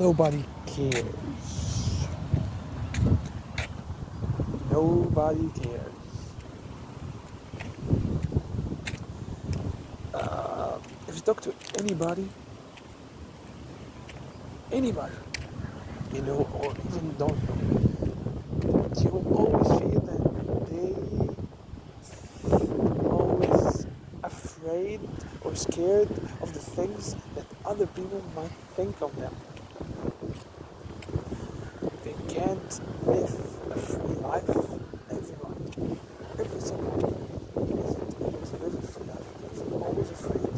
Nobody cares. Nobody cares. If you talk to anybody, you know, or even don't know, you will always feel that they always afraid or scared of the things that other people might think of them. They can't live a free life. Every single one isn't able to live a free life because they're always afraid of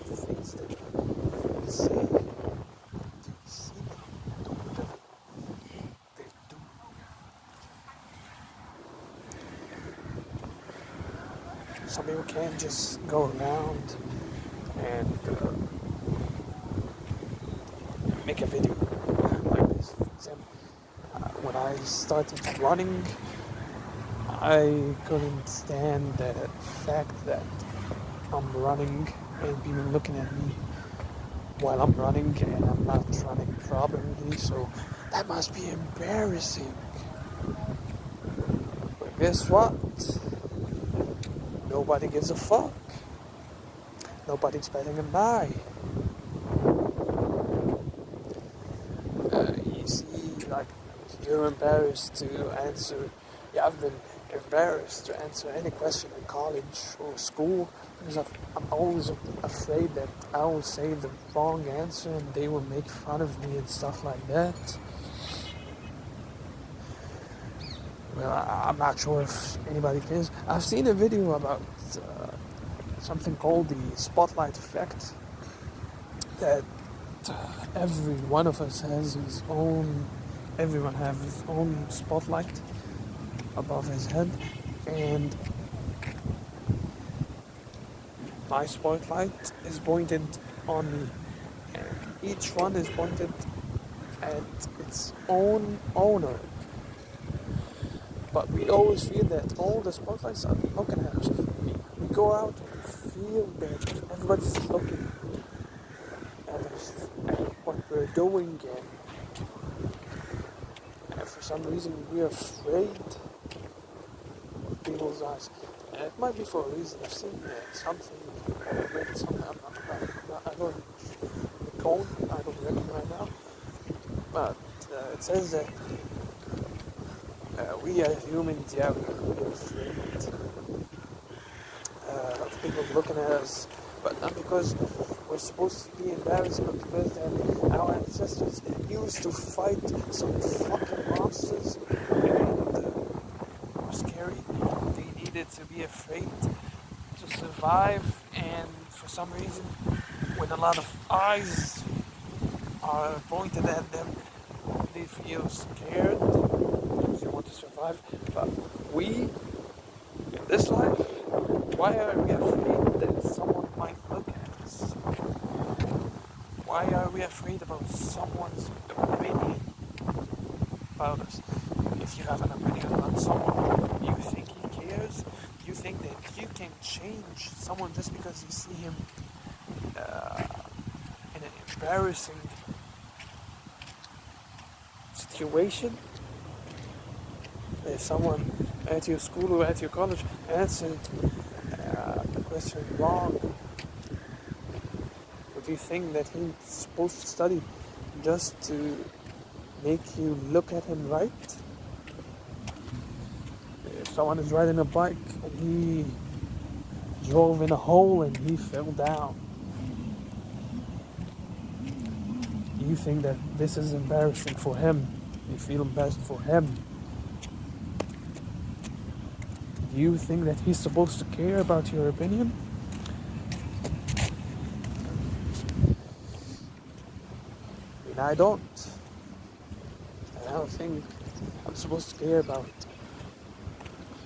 the things that they say, they see, do whatever they do. Some people can't just go around and make a video like this. For example, when I started running, I couldn't stand the fact that I'm running and people looking at me while I'm running and I'm not running properly, so that must be embarrassing. But guess what? Nobody gives a fuck. Nobody's batting an eye. You see, like, you're embarrassed to answer. Yeah, I've been embarrassed to answer any question in college or school because I'm always afraid that I will say the wrong answer and they will make fun of me and stuff like that. Well, I'm not sure if anybody cares. I've seen a video about something called the spotlight effect, that every one of us has his own, everyone has his own spotlight above his head, and my spotlight is pointed on me, and each one is pointed at its own owner. But we always feel that all the spotlights are looking at us. We go out and feel that everybody's looking at us, at what we're doing, and for some reason we're afraid of people's eyes. And it might be for a reason. I've seen something, read something, I don't recall, I don't reckon right now, but it says that we as humans, yeah, we're afraid of people looking at us, but not because we're supposed to be embarrassed, but because our ancestors used to fight some fucking monsters and were scary. They needed to be afraid to survive, and for some reason, when a lot of eyes are pointed at them, they feel scared because they want to survive. But we, in this life, why are we afraid that someone might look at us? Why are we afraid about someone's opinion about us? If you have an opinion about someone, you think he cares? You think that you can change someone just because you see him in an embarrassing situation? If someone at your school or at your college answered the question wrong, would you think that he's supposed to study just to make you look at him right? If someone is riding a bike and he drove in a hole and he fell down, do you think that this is embarrassing for him? You feel embarrassed for him? Do you think that he's supposed to care about your opinion? I mean, I don't. And I don't think I'm supposed to care about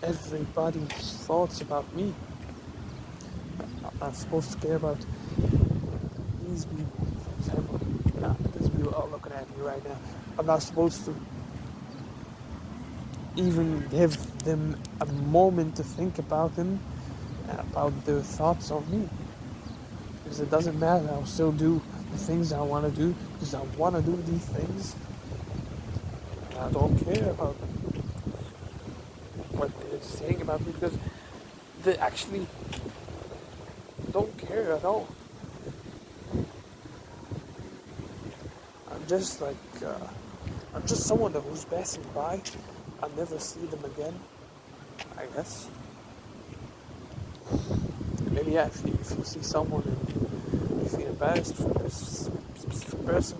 everybody's thoughts about me. I'm not supposed to care about these people, for example. These people are looking at me right now. I'm not supposed to even give them a moment to think about them, about their thoughts on me. Because it doesn't matter, I'll still do the things I want to do because I want to do these things. And I don't care about what they're saying about me because they actually don't care at all. I'm just like, I'm just someone that who's passing by. I'll never see them again, I guess. Maybe yeah, if you see someone and you feel embarrassed for this specific person,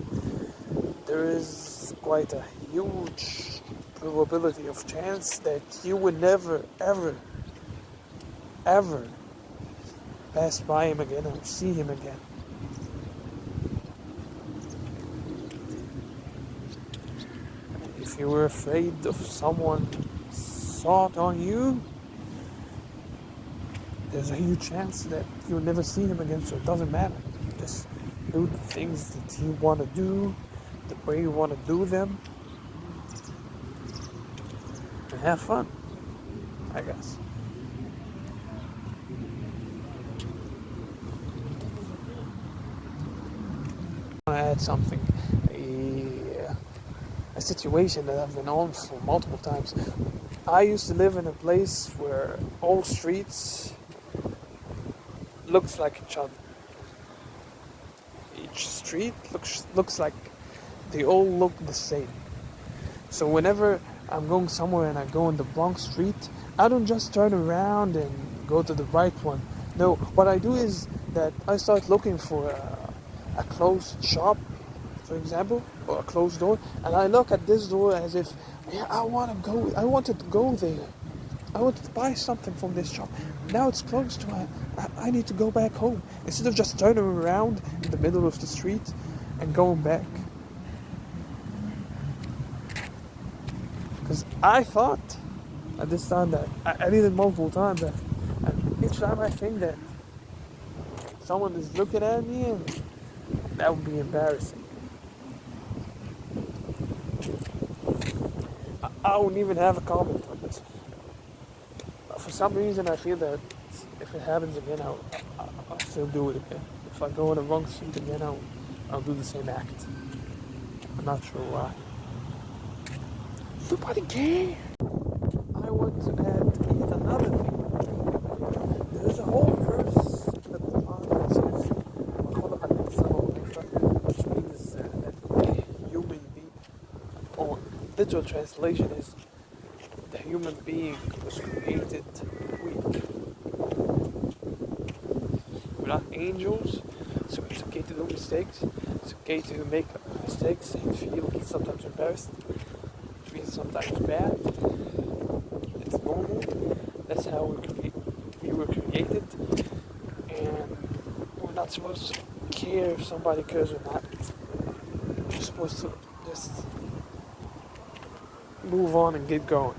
there is quite a huge probability of chance that you would never, ever, ever pass by him again or see him again. If you were afraid of someone saw it on you, there's a huge chance that you'll never see him again, so it doesn't matter. Just do the things that you want to do, the way you want to do them, and have fun, I guess. I want to add something, a situation that I've been on for multiple times. I used to live in a place where all streets looks like each other. Each street looks like they all look the same. So whenever I'm going somewhere and I go in the wrong street, I don't just turn around and go to the right one. No, what I do is that I start looking for a closed shop, for example, or a closed door, and I look at this door as if, yeah, I wanted to go there. I wanted to buy something from this shop. Now it's closed, so I need to go back home. Instead of just turning around in the middle of the street and going back. Because I thought at this time that I did it multiple times, and each time I think that someone is looking at me, and that would be embarrassing. I wouldn't even have a comment on this. For some reason, I feel that if it happens again, I'll still do it again. If I go on the wrong street again, I'll do the same act. I'm not sure why. Nobody cares. I want to add yet another thing. There's a whole verse in the Quran that says, which means that a human being, or literal translation is, the human being was created weak. We're not angels, so it's okay to do mistakes. It's okay to make mistakes and feel sometimes embarrassed, feel sometimes bad. It's normal. That's how we were created, and we're not supposed to care if somebody cares or not. We're supposed to just move on and get going.